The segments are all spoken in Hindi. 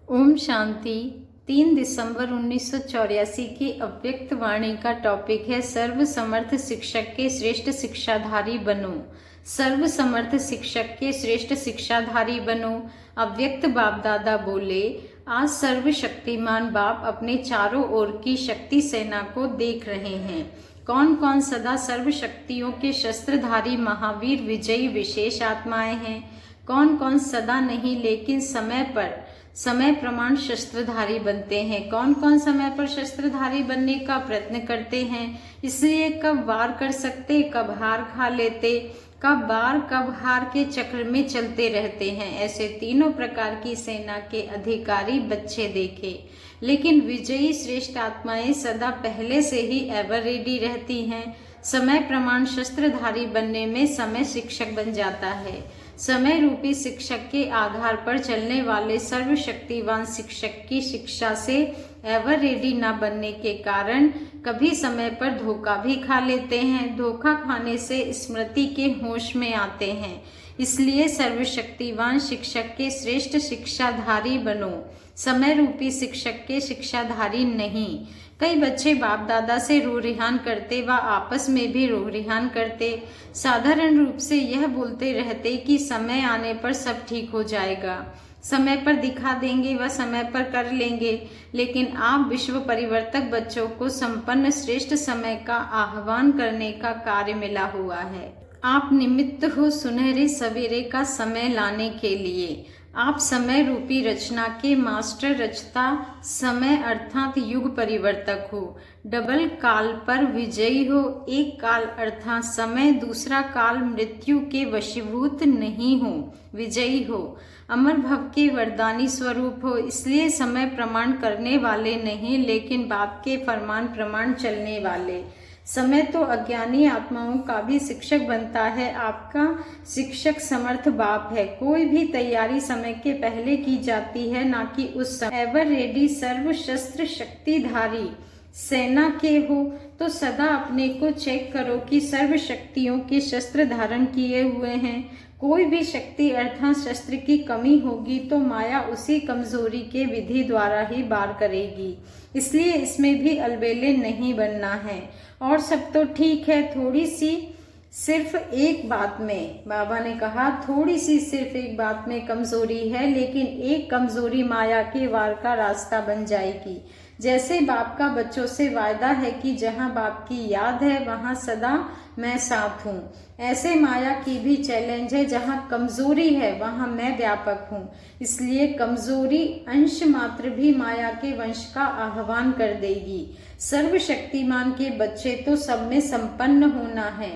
ओम शांति। 3 दिसंबर 1984 की अव्यक्त वाणी का टॉपिक है सर्व समर्थ शिक्षक के श्रेष्ठ शिक्षाधारी बनो। सर्व समर्थ शिक्षक के श्रेष्ठ शिक्षाधारी बनो। अव्यक्त बाप दादा बोले, आज सर्वशक्तिमान बाप अपने चारों ओर की शक्ति सेना को देख रहे हैं। कौन कौन सदा सर्व शक्तियों के शस्त्रधारी महावीर विजयी विशेष आत्माएं हैं। कौन कौन सदा नहीं लेकिन समय प्रमाण शस्त्रधारी बनते हैं। कौन कौन समय पर शस्त्रधारी बनने का प्रयत्न करते हैं। इसलिए कब वार कर सकते, कब हार खा लेते, कब वार कब हार के चक्र में चलते रहते हैं। ऐसे तीनों प्रकार की सेना के अधिकारी बच्चे देखे, लेकिन विजयी श्रेष्ठ आत्माएं सदा पहले से ही एवर रेडी रहती हैं। समय प्रमाण शस्त्रधारी बनने में समय शिक्षक बन जाता है। समय रूपी शिक्षक के आधार पर चलने वाले सर्वशक्तिवान शिक्षक की शिक्षा से एवर रेडी न बनने के कारण कभी समय पर धोखा भी खा लेते हैं। धोखा खाने से स्मृति के होश में आते हैं। इसलिए सर्वशक्तिवान शिक्षक के श्रेष्ठ शिक्षाधारी बनो, समय रूपी शिक्षक के शिक्षाधारी नहीं। कई बच्चे बाप दादा से रो रिहान करते व आपस में भी रो रिहान करते। साधारण रूप से यह बोलते रहते कि समय आने पर सब ठीक हो जाएगा, समय पर दिखा देंगे व समय पर कर लेंगे। लेकिन आप विश्व परिवर्तक बच्चों को संपन्न श्रेष्ठ समय का आह्वान करने का कार्य मिला हुआ है। आप निमित्त हो सुनहरे सवेरे का समय लाने के लिए। आप समय रूपी रचना के मास्टर रचता समय अर्थात युग परिवर्तक हो। डबल काल पर विजयी हो। एक काल अर्थात समय, दूसरा काल मृत्यु के वशीभूत नहीं हो, विजयी हो। अमर भव के वरदानी स्वरूप हो। इसलिए समय प्रमाण करने वाले नहीं, लेकिन बाप के फरमान प्रमाण चलने वाले। समय तो अज्ञानी आत्माओं का भी शिक्षक बनता है। आपका शिक्षक समर्थ बाप है। कोई भी तैयारी समय के पहले की जाती है, ना कि उस समय। एवर रेडी सर्व शस्त्र शक्तिधारी सेना के हो तो सदा अपने को चेक करो कि सर्व शक्तियों के शस्त्र धारण किए हुए हैं। कोई भी शक्ति अर्थात शस्त्र की कमी होगी तो माया उसी कमजोरी के विधि द्वारा ही बार करेगी। इसलिए इसमें भी अलबेले नहीं बनना है। और सब तो ठीक है, थोड़ी सी सिर्फ एक बात में, बाबा ने कहा थोड़ी सी सिर्फ एक बात में कमजोरी है, लेकिन एक कमजोरी माया के वार का रास्ता बन जाएगी। जैसे बाप का बच्चों से वायदा है कि जहां बाप की याद है वहां सदा मैं साथ हूँ, ऐसे माया की भी चैलेंज है, जहां कमजोरी है वहां मैं व्यापक हूँ। इसलिए कमजोरी अंश मात्र भी माया के वंश का आह्वान कर देगी। सर्वशक्तिमान के बच्चे तो सब में संपन्न होना है।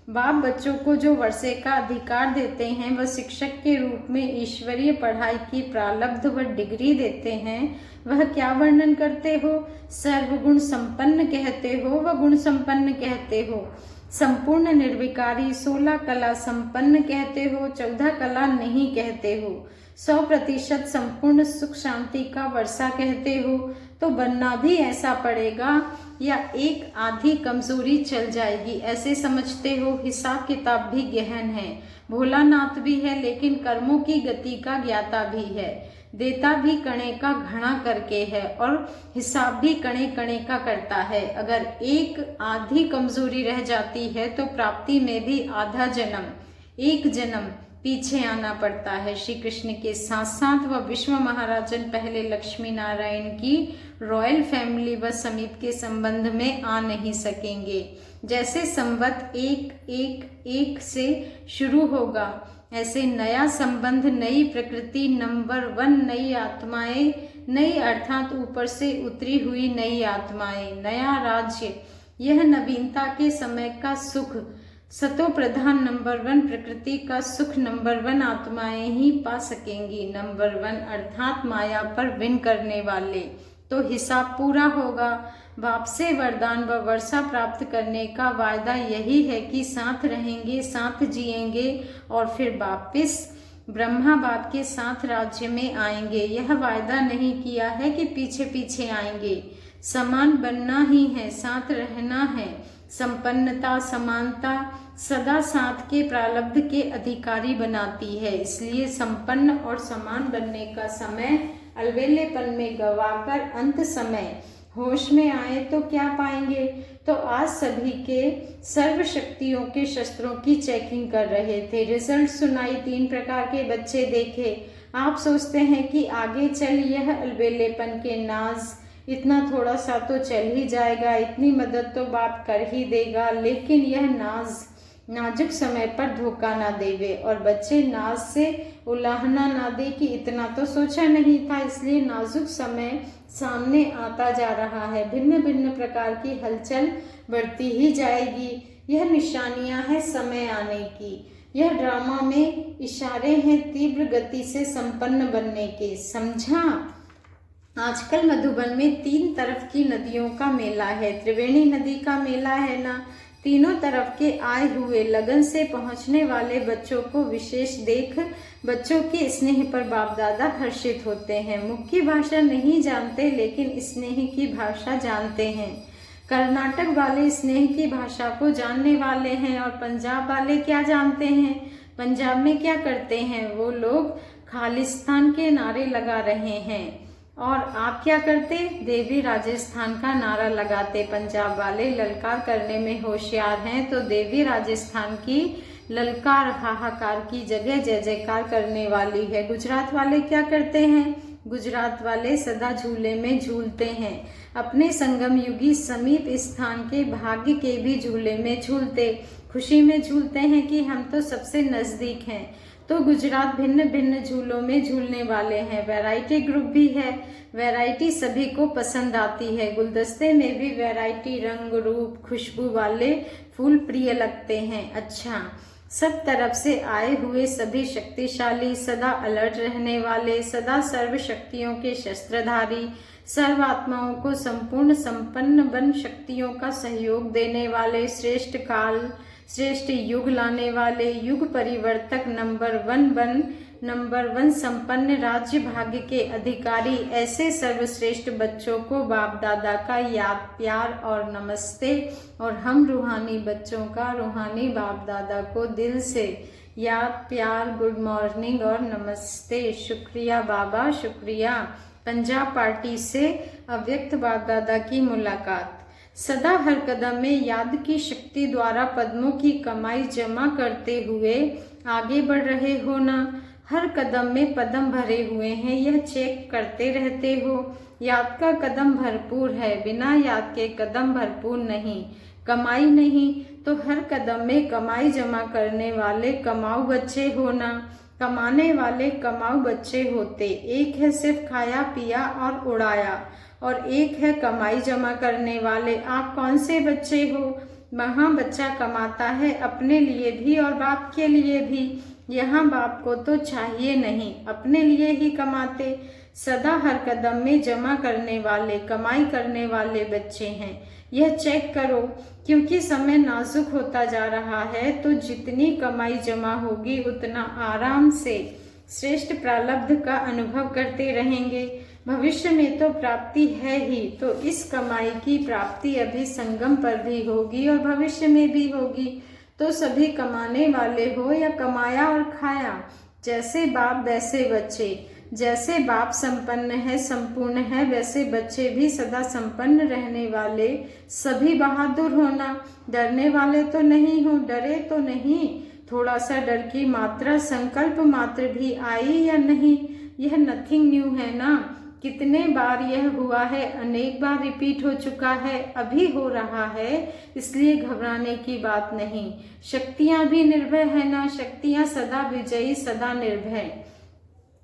बाप बच्चों को जो वर्षे का अधिकार देते हैं वह शिक्षक के रूप में ईश्वरीय पढ़ाई की प्रारब्ध व डिग्री देते हैं। वह क्या वर्णन करते हो? सर्वगुण संपन्न कहते हो व गुण संपन्न कहते हो। संपूर्ण निर्विकारी 16 कला संपन्न कहते हो, 14 कला नहीं कहते हो। 100% संपूर्ण सुख शांति का वर्षा कहते हो। तो बनना भी ऐसा पड़ेगा या एक आधी कमजोरी चल जाएगी, ऐसे समझते हो? हिसाब किताब भी गहन है। भोलानाथ भी है, लेकिन कर्मों की गति का ज्ञाता भी है। देता भी कणे का घड़ा करके है और हिसाब भी कणे कणे का करता है। अगर एक आधी कमजोरी रह जाती है तो प्राप्ति में भी आधा जन्म, एक जन्म पीछे आना पड़ता है। श्री कृष्ण के साथ साथ वह विश्व महाराजन पहले लक्ष्मी नारायण की रॉयल फैमिली व समीप के संबंध में आ नहीं सकेंगे। जैसे संवत 111 से शुरू होगा, ऐसे नया संबंध, नई प्रकृति, नंबर 1 नई आत्माएं, नई अर्थात ऊपर से उतरी हुई नई आत्माएं, नया राज्य, यह नवीनता के समय का सुख, सतो प्रधान नंबर 1 प्रकृति का सुख नंबर 1 आत्माएं ही पा सकेंगी। नंबर 1 अर्थात माया पर विन करने वाले। तो हिसाब पूरा होगा। बाप से वरदान व वर्षा प्राप्त करने का वायदा यही है कि साथ रहेंगे, साथ जिएंगे और फिर वापिस ब्रह्मा बाप के साथ राज्य में आएंगे। यह वायदा नहीं किया है कि पीछे पीछे आएंगे। समान बनना ही है, साथ रहना है। संपन्नता, समानता, सदा साथ के प्रारब्ध के अधिकारी बनाती है। इसलिए संपन्न और समान बनने का समय अलबेलेपन में गवाकर अंत समय होश में आए तो क्या पाएंगे। तो आज सभी के सर्व शक्तियों के शस्त्रों की चेकिंग कर रहे थे। रिजल्ट सुनाई, 3 प्रकार के बच्चे देखे। आप सोचते हैं कि आगे चल यह अलबेलेपन के नाज इतना थोड़ा सा तो चल ही जाएगा, इतनी मदद तो बाप कर ही देगा, लेकिन यह नाजुक समय पर धोखा ना देवे। और बच्चे नाज से उलाहना ना दे कि इतना तो सोचा नहीं था। इसलिए नाजुक समय सामने आता जा रहा है, भिन्न भिन्न प्रकार की हलचल बढ़ती ही जाएगी। यह निशानियां हैं समय आने की। यह ड्रामा में इशारे हैं तीव्र गति से संपन्न बनने के। समझा? आजकल मधुबन में 3 तरफ की नदियों का मेला है। त्रिवेणी नदी का मेला है ना। तीनों तरफ के आए हुए लगन से पहुंचने वाले बच्चों को विशेष देख बच्चों के स्नेह पर बाप दादा हर्षित होते हैं। मुख की भाषा नहीं जानते, लेकिन स्नेह की भाषा जानते हैं। कर्नाटक वाले स्नेह की भाषा को जानने वाले हैं। और पंजाब वाले क्या जानते हैं? पंजाब में क्या करते हैं वो लोग? खालिस्तान के नारे लगा रहे हैं। और आप क्या करते? देवी राजस्थान का नारा लगाते। पंजाब वाले ललकार करने में होशियार हैं, तो देवी राजस्थान की ललकार हाहाकार की जगह जय जयकार करने वाली है। गुजरात वाले क्या करते हैं? गुजरात वाले सदा झूले में झूलते हैं। अपने संगम युगी समीप स्थान के भाग्य के भी झूले में झूलते, खुशी में झूलते हैं कि हम तो सबसे नजदीक हैं। तो गुजरात भिन्न भिन्न झूलों में झूलने वाले हैं। वैरायटी ग्रुप भी है। वैरायटी सभी को पसंद आती है। गुलदस्ते में भी वैरायटी, रंग, रूप, खुशबू वाले फूल प्रिय लगते हैं। अच्छा, सब तरफ से आए हुए सभी शक्तिशाली, सदा अलर्ट रहने वाले, सदा सर्व शक्तियों के शस्त्रधारी, सर्व आत्माओं को संपूर्ण संपन्न बन शक्तियों का सहयोग देने वाले, श्रेष्ठ काल, श्रेष्ठ युग लाने वाले, युग परिवर्तक, नंबर 1 संपन्न राज्य भाग्य के अधिकारी, ऐसे सर्वश्रेष्ठ बच्चों को बाप दादा का याद, प्यार और नमस्ते। और हम रूहानी बच्चों का रूहानी बाप दादा को दिल से याद, प्यार, गुड मॉर्निंग और नमस्ते। शुक्रिया बाबा, शुक्रिया। पंजाब पार्टी से अव्यक्त बाप दादा की मुलाकात। सदा हर कदम में याद की शक्ति द्वारा पद्मों की कमाई जमा करते हुए आगे बढ़ रहे हो ना। हर कदम में पद्म भरे हुए हैं, यह चेक करते रहते हो। याद का कदम भरपूर है, बिना याद के कदम भरपूर नहीं। कमाई नहीं तो हर कदम में कमाई जमा करने वाले कमाऊ बच्चे हो ना। कमाने वाले कमाऊ बच्चे होते। एक है सिर्फ खाया पिया और उड़ाया, और एक है कमाई जमा करने वाले। आप कौन से बच्चे हो? वहाँ बच्चा कमाता है अपने लिए भी और बाप के लिए भी। यहाँ बाप को तो चाहिए नहीं, अपने लिए ही कमाते। सदा हर कदम में जमा करने वाले, कमाई करने वाले बच्चे हैं। यह चेक करो, क्योंकि समय नाजुक होता जा रहा है, तो जितनी कमाई जमा होगी उतना आराम से श्रेष्ठ प्रारब्ध का अनुभव करते रहेंगे। भविष्य में तो प्राप्ति है ही, तो इस कमाई की प्राप्ति अभी संगम पर भी होगी और भविष्य में भी होगी। तो सभी कमाने वाले हो या कमाया और खाया, जैसे बाप वैसे बच्चे। जैसे बाप संपन्न है, संपूर्ण है, वैसे बच्चे भी सदा संपन्न रहने वाले। सभी बहादुर होना, डरने वाले तो नहीं हो। डरे तो नहीं, थोड़ा सा डर की मात्रा, संकल्प मात्र भी आई या नहीं, यह नथिंग न्यू है ना। कितने बार यह हुआ है, अनेक बार रिपीट हो चुका है, अभी हो रहा है, इसलिए घबराने की बात नहीं। शक्तियां भी निर्भय है ना। शक्तियां सदा विजयी, सदा निर्भय।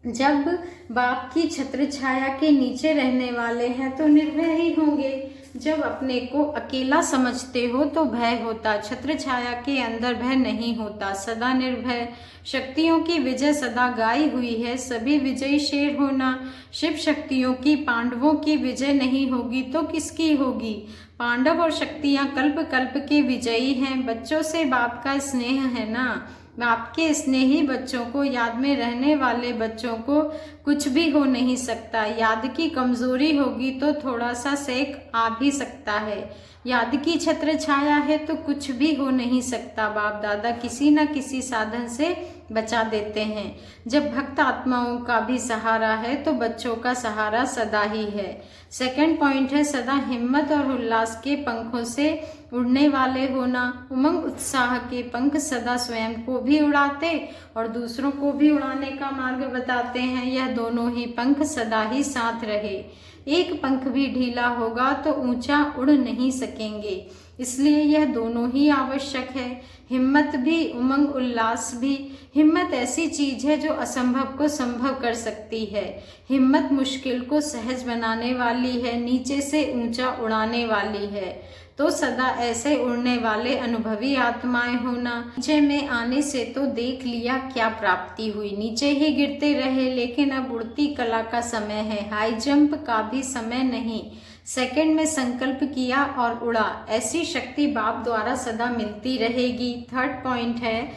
जब बाप की छत्र छाया के नीचे रहने वाले हैं तो निर्भय ही होंगे। जब अपने को अकेला समझते हो तो भय होता, छत्र छाया के अंदर भय नहीं होता, सदा निर्भय। शक्तियों की विजय सदा गाई हुई है, सभी विजयी शेर होना। शिव शक्तियों की, पांडवों की विजय नहीं होगी तो किसकी होगी? पांडव और शक्तियां कल्प कल्प के विजयी हैं। बच्चों से बाप का स्नेह है ना। बाप के स्नेही बच्चों को, याद में रहने वाले बच्चों को कुछ भी हो नहीं सकता। याद की कमजोरी होगी तो थोड़ा सा सेक आ भी सकता है। याद की छत्र छाया है तो कुछ भी हो नहीं सकता। बाप दादा किसी न किसी साधन से बचा देते हैं। जब भक्त आत्माओं का भी सहारा है तो बच्चों का सहारा सदा ही है। सेकंड पॉइंट है सदा हिम्मत और उल्लास के पंखों से उड़ने वाले होना। उमंग उत्साह के पंख सदा स्वयं को भी उड़ाते और दूसरों को भी उड़ाने का मार्ग बताते हैं। यह दोनों ही पंख सदा ही साथ रहे। एक पंख भी ढीला होगा तो ऊंचा उड़ नहीं सकेंगे, इसलिए यह दोनों ही आवश्यक है। हिम्मत भी, उमंग उल्लास भी। हिम्मत ऐसी चीज है जो असंभव को संभव कर सकती है। हिम्मत मुश्किल को सहज बनाने वाली है, नीचे से ऊंचा उड़ाने वाली है। तो सदा ऐसे उड़ने वाले अनुभवी आत्माएं होना। नीचे में आने से तो देख लिया क्या प्राप्ति हुई, नीचे ही गिरते रहे, लेकिन अब उड़ती कला का समय है, हाई जंप का भी समय नहीं। सेकंड में संकल्प किया और उड़ा, ऐसी शक्ति बाप द्वारा सदा मिलती रहेगी। थर्ड पॉइंट है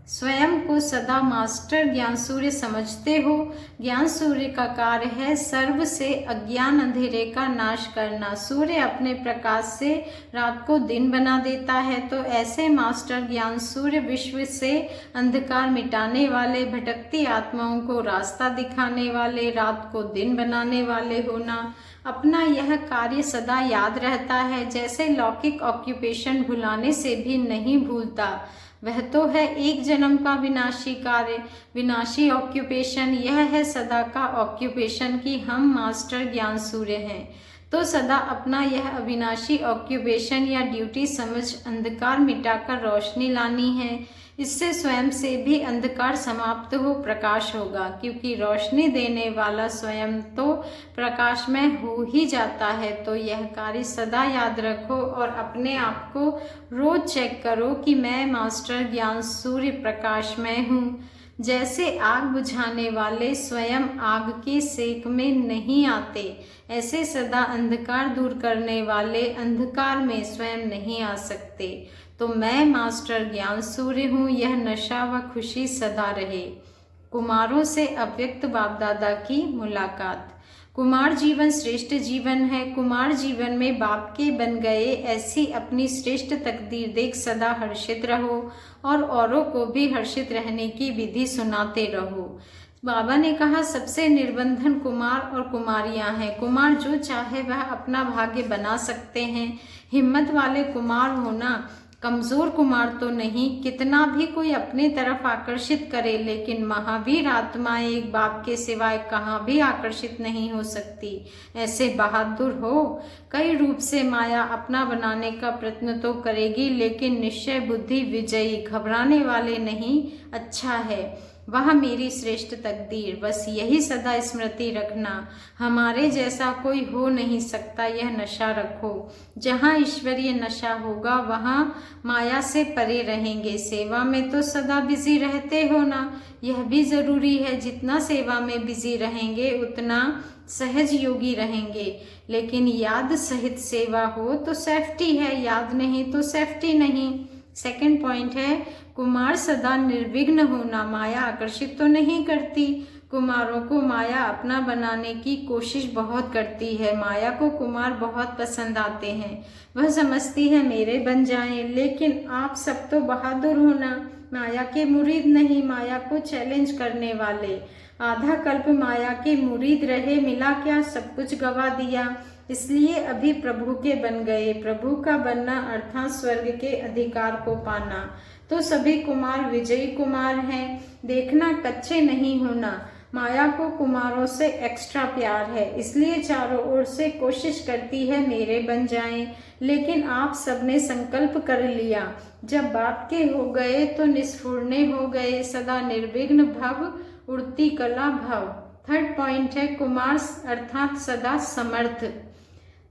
स्वयं को सदा मास्टर ज्ञान सूर्य समझते हो। ज्ञान सूर्य का कार्य है सर्व से अज्ञान अंधेरे का नाश करना। सूर्य अपने प्रकाश से रात को दिन बना देता है, तो ऐसे मास्टर ज्ञान सूर्य विश्व से अंधकार मिटाने वाले, भटकती आत्माओं को रास्ता दिखाने वाले, रात को दिन बनाने वाले होना। अपना यह कार्य सदा याद रहता है, जैसे लौकिक ऑक्यूपेशन भुलाने से भी नहीं भूलता। वह तो है एक जन्म का विनाशी कार्य, विनाशी ऑक्यूपेशन। यह है सदा का ऑक्यूपेशन कि हम मास्टर ज्ञान सूर्य हैं। तो सदा अपना यह अविनाशी ऑक्यूपेशन या ड्यूटी समझ अंधकार मिटाकर रोशनी लानी है। इससे स्वयं से भी अंधकार समाप्त हो प्रकाश होगा, क्योंकि रोशनी देने वाला स्वयं तो प्रकाशमय हो ही जाता है। तो यह कार्य सदा याद रखो और अपने आप को रोज चेक करो कि मैं मास्टर ज्ञान सूर्य प्रकाशमय हूँ। जैसे आग बुझाने वाले स्वयं आग के सेक में नहीं आते, ऐसे सदा अंधकार दूर करने वाले अंधकार में स्वयं नहीं आ सकते। तो मैं मास्टर ज्ञान सूर्य हूँ, यह नशा व खुशी सदा रहे। कुमारों से अव्यक्त बाप दादा की मुलाकात। कुमार जीवन श्रेष्ठ जीवन है। कुमार जीवन में बाप के बन गए, ऐसी अपनी श्रेष्ठ तकदीर देख सदा हर्षित रहो और औरों को भी हर्षित रहने की विधि सुनाते रहो। बाबा ने कहा सबसे निर्बंधन कुमार और कुमारियां हैं। कुमार जो चाहे वह अपना भाग्य बना सकते हैं। हिम्मत वाले कुमार होना, कमजोर कुमार तो नहीं। कितना भी कोई अपने तरफ आकर्षित करे, लेकिन महावीर आत्माएं एक बाप के सिवाय कहाँ भी आकर्षित नहीं हो सकती। ऐसे बहादुर हो। कई रूप से माया अपना बनाने का प्रयत्न तो करेगी, लेकिन निश्चय बुद्धि विजयी, घबराने वाले नहीं। अच्छा है वह मेरी श्रेष्ठ तकदीर, बस यही सदा स्मृति रखना। हमारे जैसा कोई हो नहीं सकता, यह नशा रखो। जहाँ ईश्वरीय नशा होगा वहाँ माया से परे रहेंगे। सेवा में तो सदा बिजी रहते हो ना, यह भी जरूरी है। जितना सेवा में बिजी रहेंगे उतना सहज योगी रहेंगे। लेकिन याद सहित सेवा हो तो सेफ्टी है, याद नहीं तो सेफ्टी नहीं। सेकंड पॉइंट है कुमार सदा निर्विघ्न होना। माया आकर्षित तो नहीं करती। कुमारों को माया अपना बनाने की कोशिश बहुत करती है। माया को कुमार बहुत पसंद आते हैं। वह समझती है मेरे बन जाएं, लेकिन आप सब तो बहादुर होना, माया के मुरीद नहीं, माया को चैलेंज करने वाले। आधा कल्प माया के मुरीद रहे, मिला क्या, सब कुछ गवा दिया। इसलिए अभी प्रभु के बन गए। प्रभु का बनना अर्थात स्वर्ग के अधिकार को पाना। तो सभी कुमार विजयी कुमार हैं। देखना कच्चे नहीं होना। माया को कुमारों से एक्स्ट्रा प्यार है, इसलिए चारों ओर से कोशिश करती है मेरे बन जाएं। लेकिन आप सबने संकल्प कर लिया, जब बाप के हो गए तो निस्फुरने हो गए। सदा निर्विघ्न भव, उड़ती कला भव। थर्ड पॉइंट है कुमार अर्थात सदा समर्थ।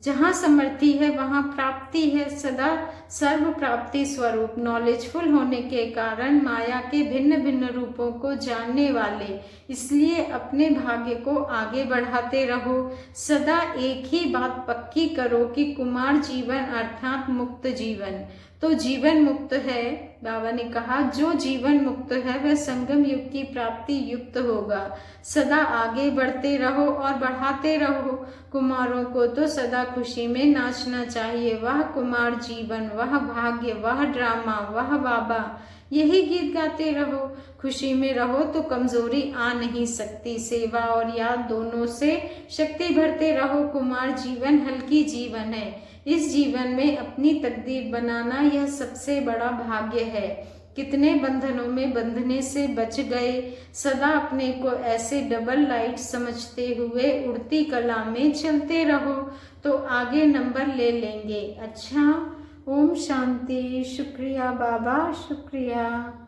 जहाँ समर्थी है वहाँ प्राप्ति है। सदा सर्व प्राप्ति स्वरूप, नॉलेजफुल होने के कारण माया के भिन्न भिन्न रूपों को जानने वाले, इसलिए अपने भाग्य को आगे बढ़ाते रहो। सदा एक ही बात पक्की करो कि कुमार जीवन अर्थात मुक्त जीवन। तो जीवन मुक्त है। बाबा ने कहा जो जीवन मुक्त है वह संगम युग की प्राप्ति युक्त होगा। सदा आगे बढ़ते रहो और बढ़ाते रहो। कुमारों को तो सदा खुशी में नाचना चाहिए। वह कुमार जीवन, वह भाग्य, वह ड्रामा, वह बाबा, यही गीत गाते रहो। खुशी में रहो तो कमजोरी आ नहीं सकती। सेवा और याद दोनों से शक्ति भरते रहो। कुमार जीवन हल्की जीवन है। इस जीवन में अपनी तकदीर बनाना यह सबसे बड़ा भाग्य है। कितने बंधनों में बंधने से बच गए। सदा अपने को ऐसे डबल लाइट समझते हुए उड़ती कला में चलते रहो तो आगे नंबर ले लेंगे। अच्छा, ओम शांति। शुक्रिया बाबा, शुक्रिया।